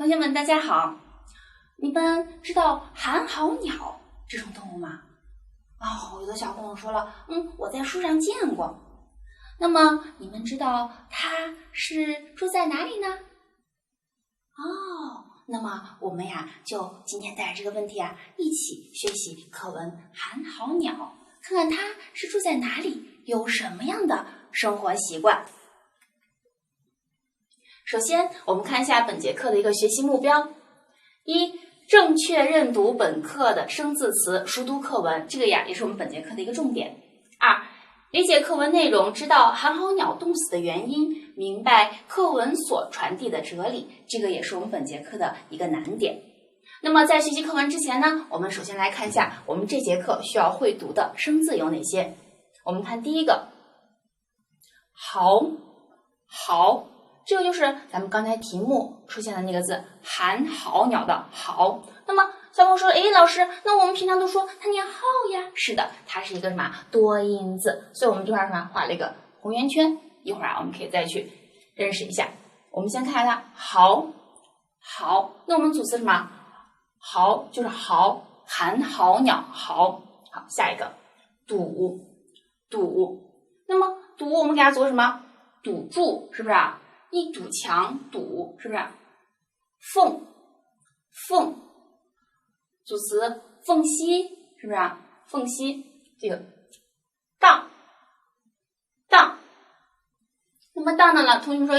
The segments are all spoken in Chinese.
同学们，大家好！你们知道寒号鸟这种动物吗？有的小朋友说了，我在书上见过。那么你们知道它是住在哪里呢？那么我们就今天带着这个问题一起学习课文寒号鸟，看看它是住在哪里，有什么样的生活习惯。首先，我们看一下本节课的一个学习目标：一、正确认读本课的生字词，熟读课文，这个也是我们本节课的一个重点。二、理解课文内容，知道寒号鸟冻死的原因，明白课文所传递的哲理，这个也是我们本节课的一个难点。那么在学习课文之前呢，我们首先来看一下我们这节课需要会读的生字有哪些。我们看第一个豪，这个就是咱们刚才题目出现的那个字，寒号鸟的号。那么小朋友说，老师，那我们平常都说它念号呀。是的，它是一个多音字，所以我们这块画了一个红圆圈。一会儿我们可以再去认识一下。我们先看一下豪，那我们组词什么？豪就是寒号鸟豪。好，下一个堵，那么堵我们给它组什么？堵住，是不是一堵墙堵，是不是？缝组词缝隙，是不是缝隙？这个荡，那么荡呢？同学们说，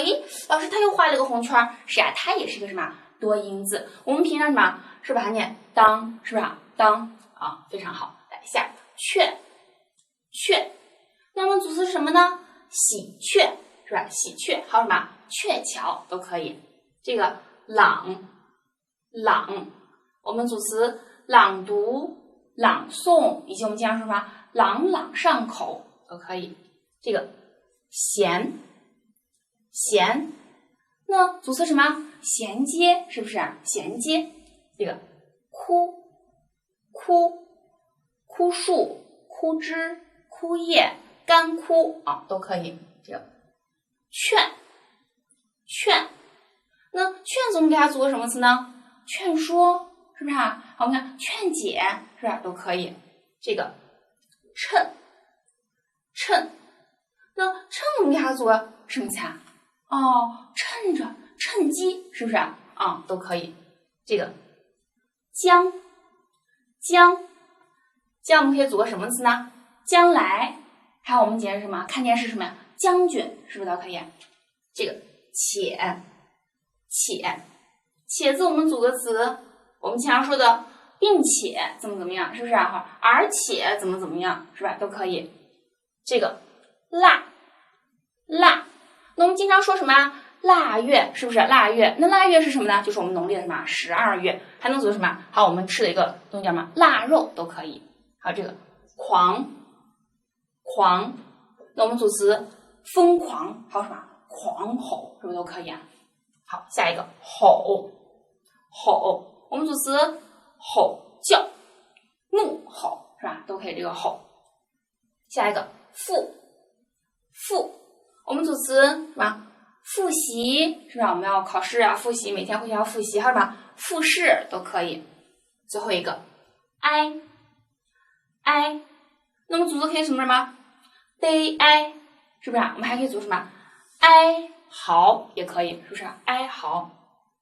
老师他又画了个红圈，是它也是一个多音字。我们平常是把它念当，是不是当非常好。来下雀，那么组词是什么呢？喜鹊，是吧？喜鹊还有鹊桥都可以。这个朗，我们组词朗读、朗诵，以及我们经常说什么朗朗上口都可以。这个衔，那组词什么？衔接，是不是衔接？这个枯树、枯枝、枯叶、干枯都可以。这个劝，那劝字我们给它组个什么词呢？劝说，是不是好，我们看劝解，是吧？都可以。这个趁，那趁我们给它组个什么词趁着、趁机，是不是都可以。这个将我们可以组个什么词呢？将来。还有我们解释什么？看电视什么呀？将军，是不是都可以？这个且字我们组个词，我们经常说的并且怎么样，是不是而且怎么样，是吧？都可以。这个腊，那我们经常说什么腊月，是不是腊月？那腊月是什么呢？就是我们农历的12月。还能组什么？还有我们吃的一个东西叫腊肉都可以。还有这个狂，那我们组词疯狂，还有什么狂吼，是不是都可以好，下一个吼，我们组词吼叫、怒吼，是吧？都可以这个吼。下一个复，我们组词什么？复习，是不是我们要考试复习，每天回去要复习，还有什么复试都可以。最后一个哀，那么组词可以什么？悲哀，是不是我们还可以组什么？哀嚎也可以，是不是哀嚎？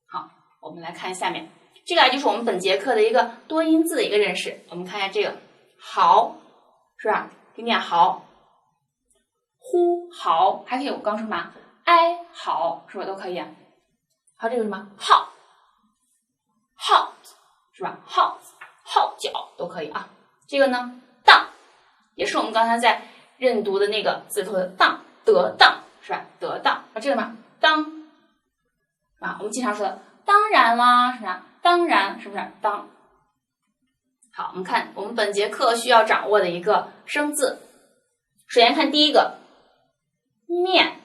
好，我们来看下面这个就是我们本节课的一个多音字的一个认识。我们看一下这个嚎，是吧？给念嚎，呼嚎，还可以我刚说什么？哀嚎，是不是都可以？还有这个什么号，是吧？号角都可以这个呢当，也是我们刚才在认读的那个字头的当，得当，是吧？得当这个什么当我们经常说的当然啦，是吧？当然，是不是当？好，我们看我们本节课需要掌握的一个生字。首先看第一个面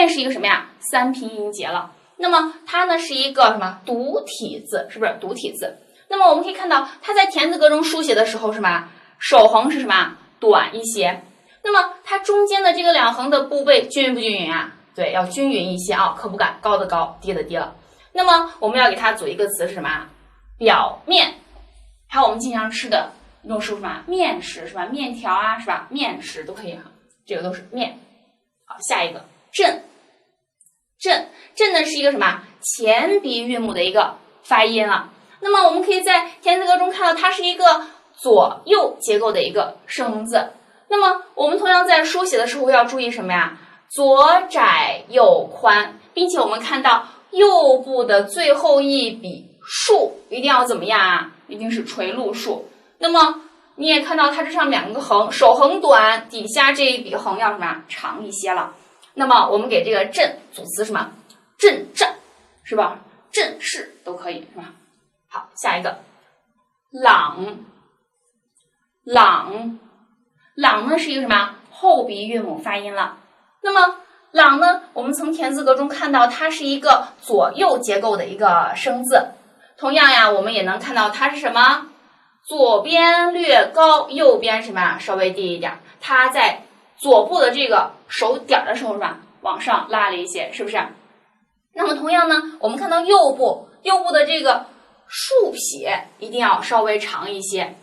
是一个什么三拼音节了。那么它呢是一个什么独体字，是不是独体字？那么我们可以看到它在田字格中书写的时候是什么？手横是什么？短一些。那么它中间的这个两横的部位均匀不均匀对，要均匀一些可不敢高的高，低的低了。那么我们要给它组一个词是什么？表面。还有我们经常吃的一种食物什么？面食是吧？面条啊是吧？面食都可以哈，这个都是面。好，下一个震。震呢是一个什么？前鼻韵母的一个发音了。那么我们可以在田字格中看到，它是一个左右结构的一个生字。那么我们同样在书写的时候要注意什么呀？左窄右宽，并且我们看到右部的最后一笔竖一定要怎么样啊？一定是垂录竖。那么你也看到它这上两个横，首横短，底下这一笔横要什么长一些了。那么我们给这个震组词什么？震战是吧？震势都可以是吧？好，下一个朗。朗呢是一个什么？后鼻韵母发音了。那么朗呢，我们从田字格中看到它是一个左右结构的一个生字。同样呀，我们也能看到它是什么？左边略高，右边什么稍微低一点。它在左部的这个手点的时候是吧，往上拉了一些，是不是？那么同样呢，我们看到右部的这个竖撇一定要稍微长一些。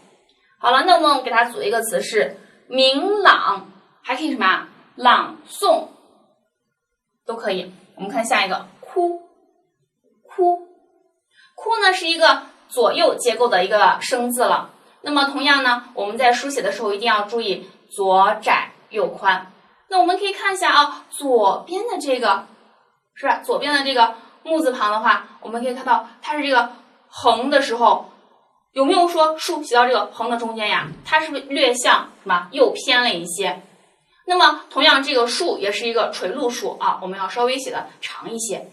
好了，那么我们给它组一个词是明朗，还可以什么？朗诵都可以。我们看下一个哭呢是一个左右结构的一个生字了。那么同样呢，我们在书写的时候一定要注意左窄右宽。那我们可以看一下啊，左边的这个是吧？左边的这个木字旁的话，我们可以看到它是这个横的时候，有没有说竖写到这个横的中间呀？它是不是略向什么右偏了一些？那么同样这个竖也是一个垂录竖啊，我们要稍微写的长一些。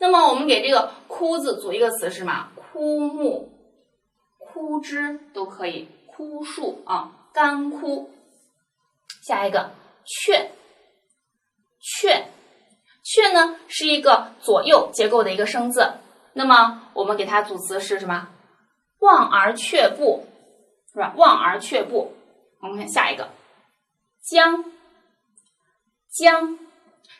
那么我们给这个枯字组一个词是什么？枯木、枯枝都可以，枯树啊，干枯。下一个雀呢是一个左右结构的一个生字。那么我们给它组词是什么？望而却步，是吧？望而却步。我们看下一个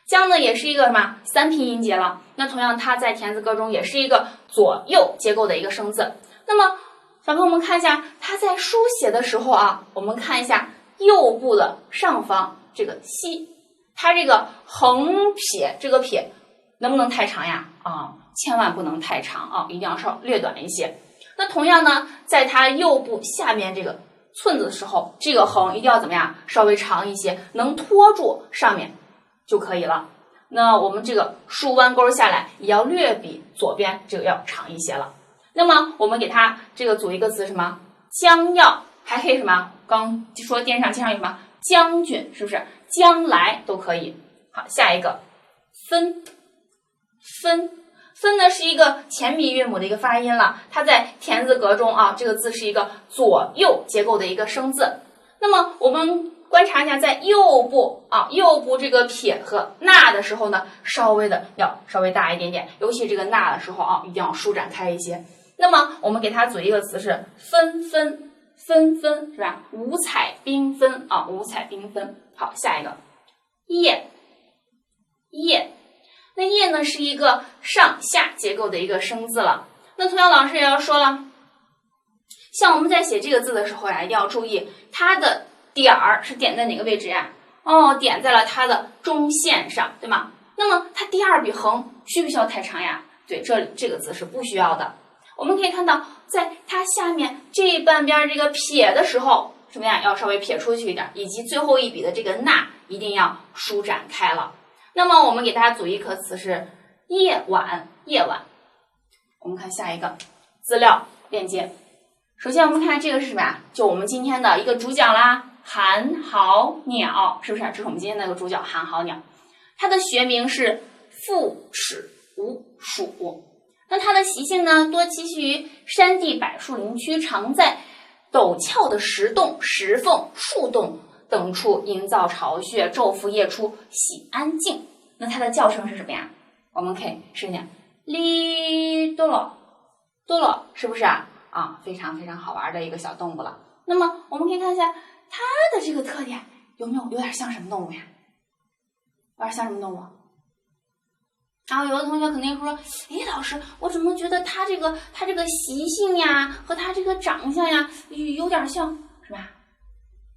将呢也是一个什么三拼音节了。那同样它在田字格中也是一个左右结构的一个生字。那么小朋友们看一下，它在书写的时候啊，我们看一下右部的上方这个西，它这个横撇这个撇能不能太长呀？千万不能太长啊，一定要稍略短一些。那同样呢，在它右部下面这个寸子的时候，这个横一定要怎么样？稍微长一些，能托住上面就可以了。那我们这个竖弯钩下来也要略比左边这个要长一些了。那么我们给它这个组一个词什么？将要，还可以什么？刚说电视上经常有什么将军，是不是？将来都可以。好，下一个分呢是一个前鼻韵母的一个发音了，它在田字格中啊，这个字是一个左右结构的一个生字。那么我们观察一下，在右部这个撇和捺的时候呢，稍微大一点点，尤其这个捺的时候啊，一定要舒展开一些。那么我们给它组一个词是纷纷，是吧？五彩缤纷啊，五彩缤纷。好，下一个叶，那叶呢是一个上下结构的一个生字了。那同样老师也要说了，像我们在写这个字的时候呀，一定要注意它的点儿是点在哪个位置呀？点在了它的中线上，对吗？那么它第二笔横需不需要太长呀？对，这个字是不需要的。我们可以看到，在它下面这半边这个撇的时候，什么呀？要稍微撇出去一点，以及最后一笔的这个捺一定要舒展开了。那么我们给大家组一个词是夜晚。我们看下一个资料链接。首先我们看这个是什么呀？就我们今天的一个主角啦，寒号鸟，是不是？这是我们今天的一个主角寒号鸟，它的学名是复齿无鼠。那它的习性呢，多栖息于山地柏树林区，常在陡峭的石洞、石缝、树洞等处营造巢穴，昼伏夜出，喜安静。那它的叫声是什么呀？我们可以试一下，哩哆啰，是不是啊？非常非常好玩的一个小动物了。那么我们可以看一下它的这个特点，有点像什么动物呀？有点像什么动物？然后有的同学肯定说，诶，老师，我怎么觉得他这个习性呀和他这个长相呀有点像什么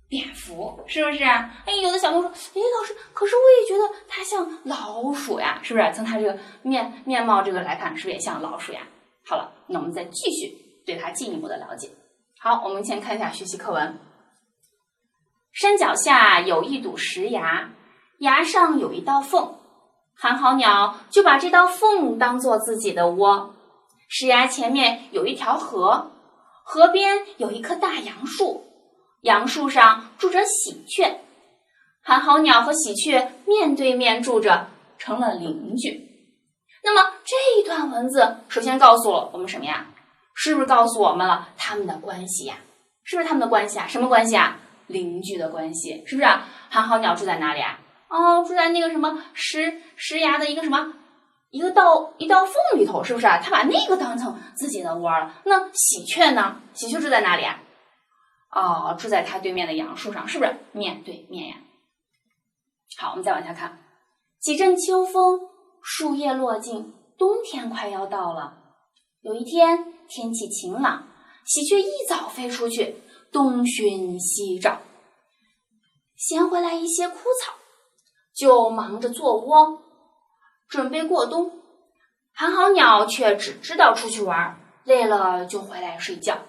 蝙蝠，是不是？哎，有的小朋友说，诶，老师，可是我也觉得他像老鼠呀，是不是？从他这个面貌这个来看，是不是也像老鼠呀？好了，那我们再继续对它进一步的了解。好，我们先看一下学习课文。山脚下有一堵石崖，崖上有一道缝，寒号鸟就把这道缝当作自己的窝。石崖前面有一条河，河边有一棵大杨树，杨树上住着喜鹊。寒号鸟和喜鹊面对面住着，成了邻居。那么这一段文字首先告诉了我们什么呀？是不是告诉我们了他们的关系呀？是不是他们的关系啊？什么关系啊？邻居的关系，是不是？寒号鸟住在哪里啊？哦，住在那个什么石崖的一个什么一道缝里头，是不是啊？他把那个当成自己的窝了。那喜鹊呢？喜鹊住在哪里啊？哦，住在他对面的杨树上，是不是面对面呀？好，我们再往下看。几阵秋风，树叶落尽，冬天快要到了。有一天，天气晴朗，喜鹊一早飞出去，东寻西找，衔回来一些枯草，就忙着做窝，准备过冬。寒号鸟却只知道出去玩，累了就回来睡觉。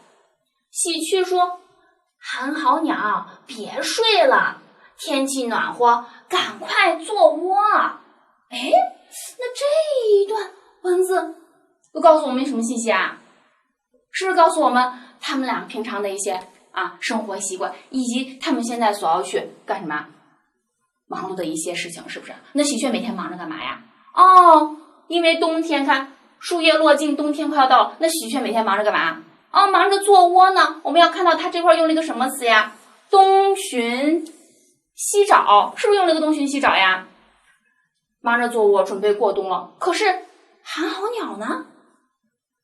喜鹊说：“寒号鸟，别睡了，天气暖和，赶快做窝。”哎，那这一段文字又告诉我们什么信息啊？是不是告诉我们他们俩平常的一些生活习惯，以及他们现在所要去干什么忙碌的一些事情，是不是？那喜鹊每天忙着干嘛呀？哦，因为冬天看树叶落尽，冬天快要到了，那喜鹊每天忙着干嘛？哦，忙着做窝呢。我们要看到它这块用了一个什么词呀？东寻西找，是不是用了一个东寻西找呀？忙着做窝，准备过冬了。可是寒号鸟呢？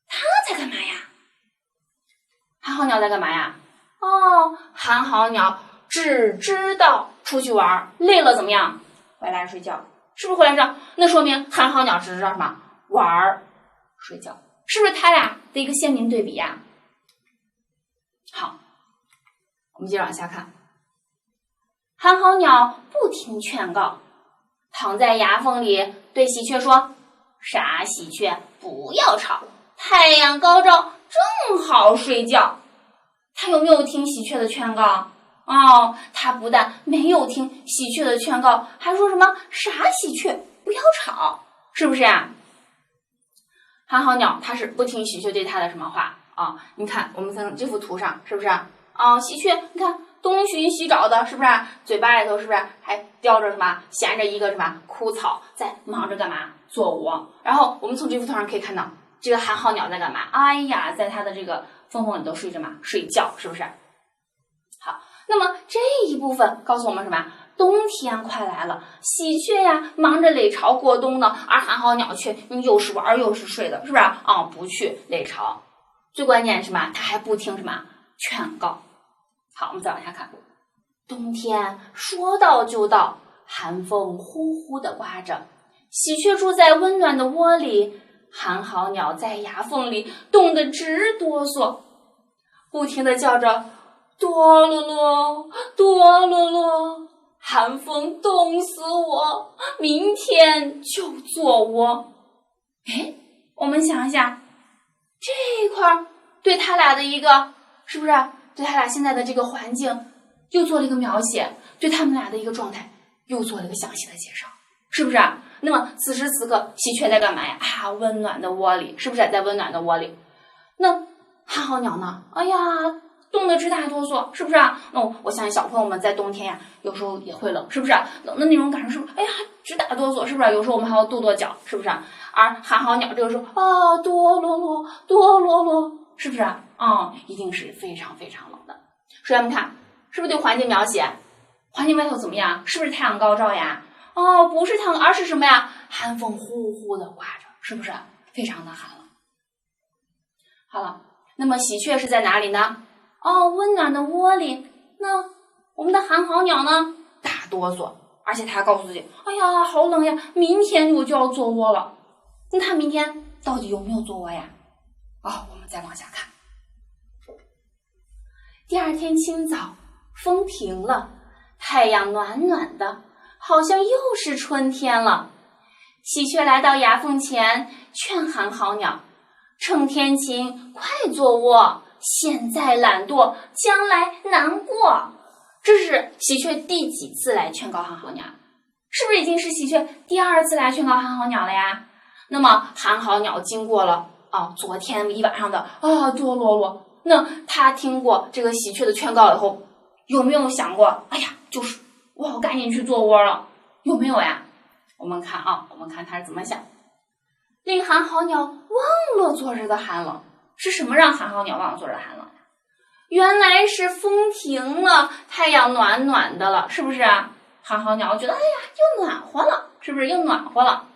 它在干嘛呀？寒号鸟在干嘛呀？哦，寒号鸟只知道出去玩，累了怎么样？回来睡觉，是不是回来睡觉？那说明寒号鸟只知道什么？玩、睡觉，是不是它俩的一个鲜明对比呀？好，我们接着往下看。寒号鸟不听劝告，躺在崖缝里对喜鹊说：“傻喜鹊，不要吵，太阳高照，正好睡觉。”他有没有听喜鹊的劝告？哦，他不但没有听喜鹊的劝告，还说什么傻喜鹊，不要吵，是不是呀？寒号鸟它是不听喜鹊对它的什么话啊？你看我们从这幅图上是不是啊？喜鹊你看东寻西找的，是不是啊？嘴巴里头是不是还叼着什么？衔着一个什么枯草，在忙着干嘛？做窝。然后我们从这幅图上可以看到，这个寒号鸟在干嘛？哎呀，在它的这个缝缝里头睡着嘛，睡觉，是不是？好，那么这一部分告诉我们什么？冬天快来了，喜鹊呀忙着垒巢过冬呢，而寒号鸟却又是玩又是睡的，是不是？不去垒巢。最关键是什么？它还不听什么劝告。好，我们再往下看。冬天说到就到，寒风呼呼地刮着，喜鹊住在温暖的窝里，寒号鸟在崖缝里冻得直哆嗦，不停地叫着哆啰啰，哆啰啰，寒风冻死我，明天就做窝。哎，我们想一下，这一块对他俩的一个，是不是对他俩现在的这个环境又做了一个描写，对他们俩的一个状态又做了一个详细的介绍，是不是？那么此时此刻喜鹊在干嘛呀？温暖的窝里，是不是在温暖的窝里？那寒号鸟呢？哎呀，冻得直打哆嗦，是不是？那我相信小朋友们在冬天呀，有时候也会冷，是不是？冷的那种感受是不是？哎呀，直打哆嗦，是不是？有时候我们还要跺跺脚，是不是？而寒号鸟这个时候哆啰啰，哆啰啰，是不是？一定是非常非常冷的。所以我们看，是不是对环境描写？环境外头怎么样？是不是太阳高照呀？不是太阳，而是什么呀？寒风呼呼的刮着，是不是？非常的寒冷。好了，那么喜鹊是在哪里呢？温暖的窝里。那我们的寒号鸟呢？打哆嗦，而且它告诉自己：“哎呀，好冷呀，明天我就要做窝了。”那他明天到底有没有做窝呀？我们再往下看。第二天清早，风停了，太阳暖暖的，好像又是春天了。喜鹊来到崖缝前，劝寒号鸟：趁天晴，快做窝，现在懒惰，将来难过。这是喜鹊第几次来劝告寒号鸟？是不是已经是喜鹊第二次来劝告寒号鸟了呀？那么寒号鸟经过了昨天一晚上的多啰啰，那他听过这个喜鹊的劝告以后，有没有想过就是我要赶紧去做窝了？有没有呀？我们看他是怎么想。令寒号鸟忘了昨日的寒冷，是什么让寒号鸟忘了昨日的寒冷呀？原来是风停了，太阳暖暖的了，是不是啊？寒号鸟觉得又暖和了，是不是又暖和了？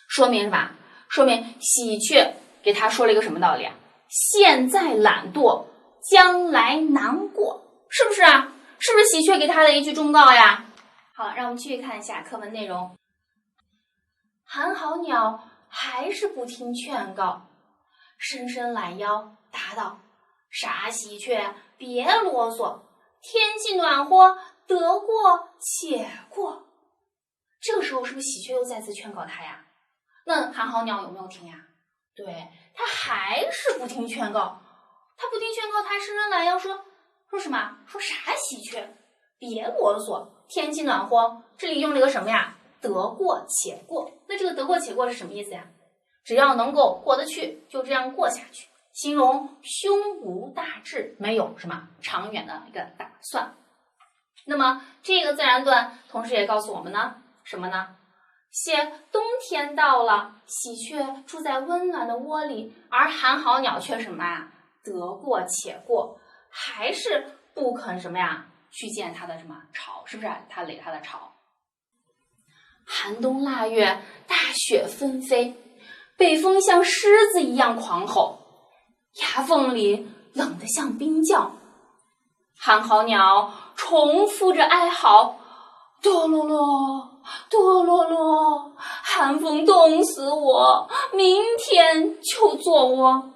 说明什么？说明喜鹊给他说了一个什么道理啊？现在懒惰，将来难过，是不是啊？是不是喜鹊给他的一句忠告呀？好，让我们继续看一下课文内容。寒号鸟还是不听劝告，伸伸懒腰答道：傻喜鹊，别啰嗦，天气暖和，得过且过。这个时候是不是喜鹊又再次劝告他呀？那寒号鸟有没有听呀？对，他还是不听劝告。他不听劝告，他伸伸懒腰说什么？说傻喜鹊，别啰嗦，天气暖和。这里用了一个什么呀？得过且过。那这个得过且过是什么意思呀？只要能够过得去，就这样过下去，形容胸无大志，没有什么长远的一个打算。那么这个自然段同时也告诉我们呢什么呢？写冬天到了，喜鹊住在温暖的窝里，而寒号鸟却什么呀？得过且过，还是不肯什么呀？去见他的什么巢，是不是？他垒他的巢。寒冬腊月，大雪纷飞，北风像狮子一样狂吼，崖缝里冷得像冰窖。寒号鸟重复着哀嚎：哆啰啰，哆啰啰，寒风冻死我，明天就做窝。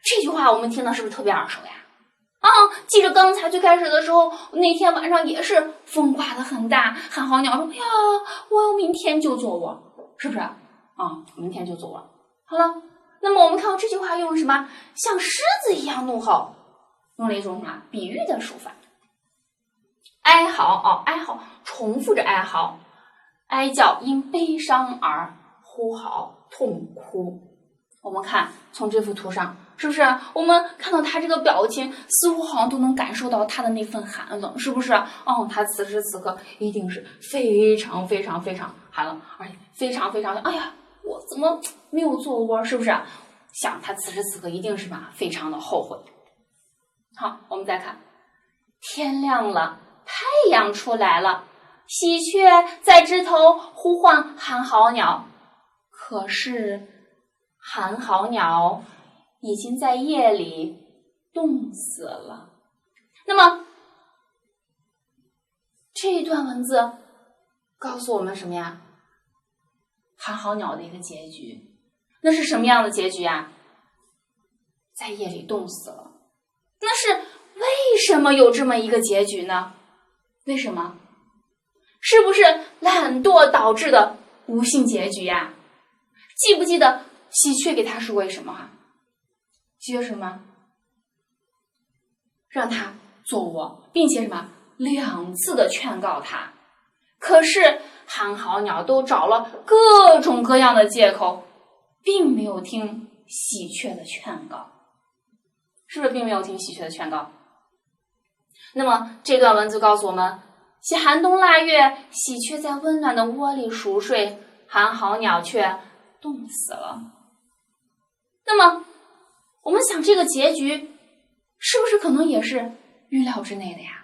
这句话我们听到是不是特别耳熟呀？记着刚才最开始的时候，那天晚上也是风刮得很大，寒号鸟说：我明天就做窝，是不是？明天就做窝。好了，那么我们看到这句话用了什么？像狮子一样怒吼，用了一种什么比喻的手法？哀嚎哀嚎，重复着哀嚎，哀叫因悲伤而呼号痛哭。我们看从这幅图上，是不是我们看到他这个表情，似乎好像都能感受到他的那份寒冷，是不是？他此时此刻一定是非常非常非常寒冷，而且非常非常我怎么没有做窝，是不是？想他此时此刻一定是非常的后悔。好，我们再看，天亮了，太阳出来了，喜鹊在枝头呼唤寒号鸟，可是寒号鸟已经在夜里冻死了。那么这一段文字告诉我们什么呀？寒号鸟的一个结局。那是什么样的结局呀？在夜里冻死了。那是为什么有这么一个结局呢？为什么？是不是懒惰导致的不幸结局呀？记不记得喜鹊给他说过什么？记得什么？让他做窝，并且什么2次的劝告他。可是寒号鸟都找了各种各样的借口，并没有听喜鹊的劝告。是不是并没有听喜鹊的劝告？那么这段文字告诉我们，写寒冬腊月，喜鹊在温暖的窝里熟睡，寒号鸟却冻死了。那么我们想，这个结局是不是可能也是预料之内的呀？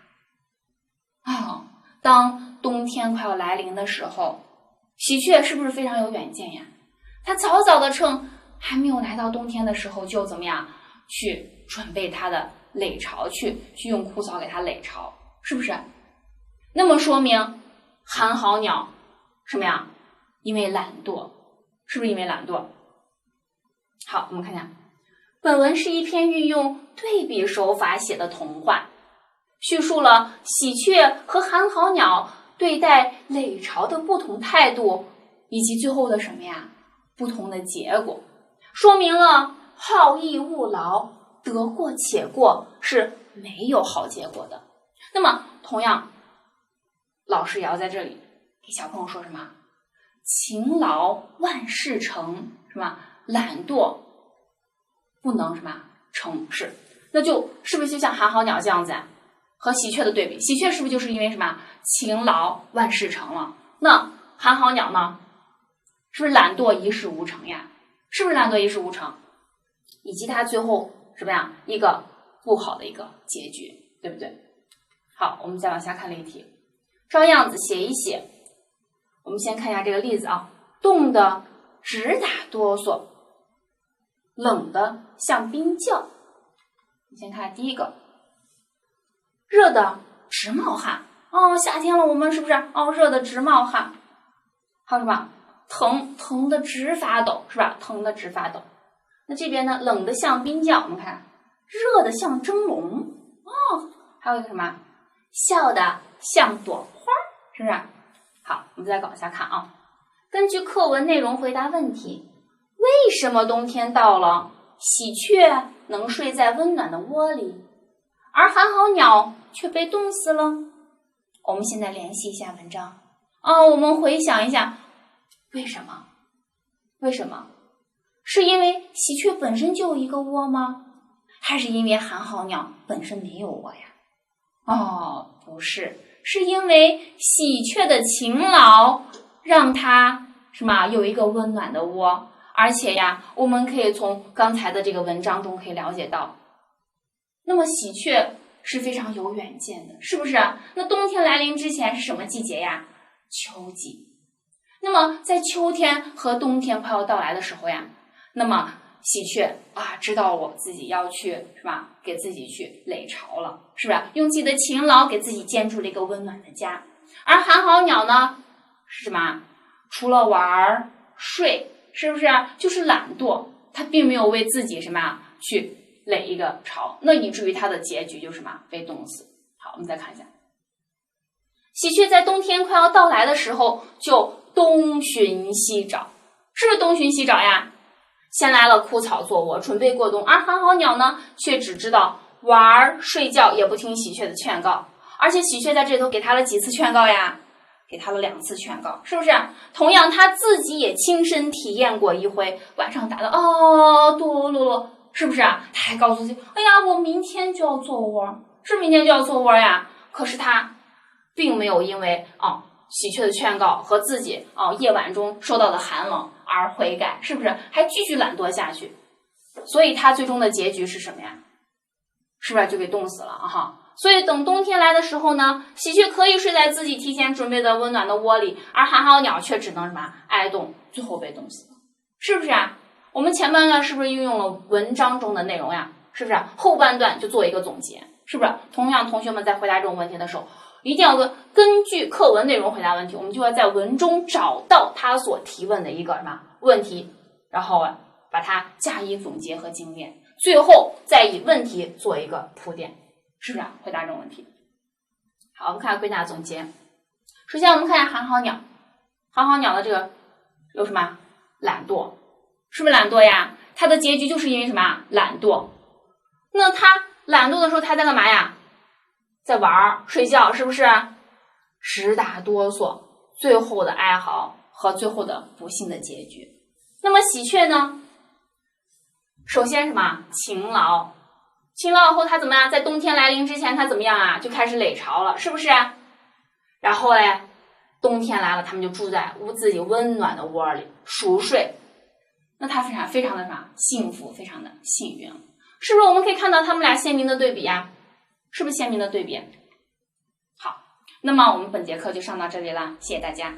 当冬天快要来临的时候，喜鹊是不是非常有远见呀？它早早的趁还没有来到冬天的时候，就怎么样去准备它的垒巢，去用枯草给它垒巢，是不是？那么说明寒号鸟什么呀？因为懒惰，是不是因为懒惰？好，我们看一下，本文是一篇运用对比手法写的童话，叙述了喜鹊和寒号鸟对待垒巢的不同态度，以及最后的什么呀？不同的结果，说明了好逸恶劳、得过且过是没有好结果的。那么，同样，老师也要在这里给小朋友说什么？勤劳万事成，是吧？懒惰不能什么成事。那就是不是就像寒号鸟这样子啊？和喜鹊的对比，喜鹊是不是就是因为什么勤劳万事成了？那寒号鸟呢？是不是懒惰一事无成呀？是不是懒惰一事无成？以及它最后什么呀？一个不好的一个结局，对不对？好，我们再往下看例题，照样子写一写。我们先看一下这个例子啊，冻得直打哆嗦，冷的像冰窖。你先看第一个，热的直冒汗。哦，夏天了，我们是不是热的直冒汗？还有什么？疼的直发抖，是吧？疼的直发抖。那这边呢，冷的像冰窖，我们看热的像蒸笼。还有一个什么？笑的像朵花，是不是？好，我们再往下看啊。根据课文内容回答问题：为什么冬天到了，喜鹊能睡在温暖的窝里，而寒号鸟却被冻死了？我们现在联系一下文章我们回想一下，为什么？为什么？是因为喜鹊本身就有一个窝吗？还是因为寒号鸟本身没有窝呀？不是，是因为喜鹊的勤劳让它什么有一个温暖的窝，而且呀，我们可以从刚才的这个文章中可以了解到，那么喜鹊是非常有远见的，是不是？那冬天来临之前是什么季节呀？秋季。那么在秋天和冬天快要到来的时候呀，那么喜鹊知道我自己要去是吧，给自己去垒巢了，是不是？用自己的勤劳给自己建筑了一个温暖的家。而寒号鸟呢，是什么？除了玩睡，是不是？就是懒惰，它并没有为自己什么去垒一个巢，那以至于它的结局就是什么？被冻死。好，我们再看一下，喜鹊在冬天快要到来的时候就东寻西找，是不是东寻西找呀？先来了枯草做窝，准备过冬，而寒号鸟呢，却只知道玩睡觉，也不听喜鹊的劝告。而且喜鹊在这里头给他了几次劝告呀？给他了2次劝告，是不是？同样他自己也亲身体验过一回，晚上打的哆啰啰，是不是？他还告诉自己，哎呀，我明天就要做窝，是明天就要做窝呀。可是他并没有因为喜鹊的劝告和自己夜晚中受到的寒冷而悔改，是不是？还继续懒惰下去，所以他最终的结局是什么呀？是不是就被冻死了所以等冬天来的时候呢，喜鹊可以睡在自己提前准备的温暖的窝里，而寒号鸟却只能什么挨冻，最后被冻死了，是不是啊？我们前半段是不是运用了文章中的内容呀？是不是？后半段就做一个总结，是不是？同样，同学们在回答这种问题的时候，一定要根据课文内容回答问题，我们就要在文中找到他所提问的一个什么问题，然后把它加以总结和精炼，最后再以问题做一个铺垫，是不是？回答这种问题。好，我们看归纳总结。首先我们看一下寒号鸟，寒号鸟的这个有什么？懒惰，是不是懒惰呀？它的结局就是因为什么？懒惰。那它懒惰的时候，它在干嘛呀？在玩睡觉，是不是？直打哆嗦，最后的哀嚎和最后的不幸的结局。那么喜鹊呢？首先什么？勤劳，勤劳以后它怎么样？在冬天来临之前，它怎么样啊？就开始垒巢了，是不是？然后嘞，冬天来了，它们就住在自己温暖的窝里熟睡。那它非常的什么？幸福，非常的幸运，是不是？我们可以看到它们俩鲜明的对比呀，是不是鲜明的对比？好，那么我们本节课就上到这里了，谢谢大家。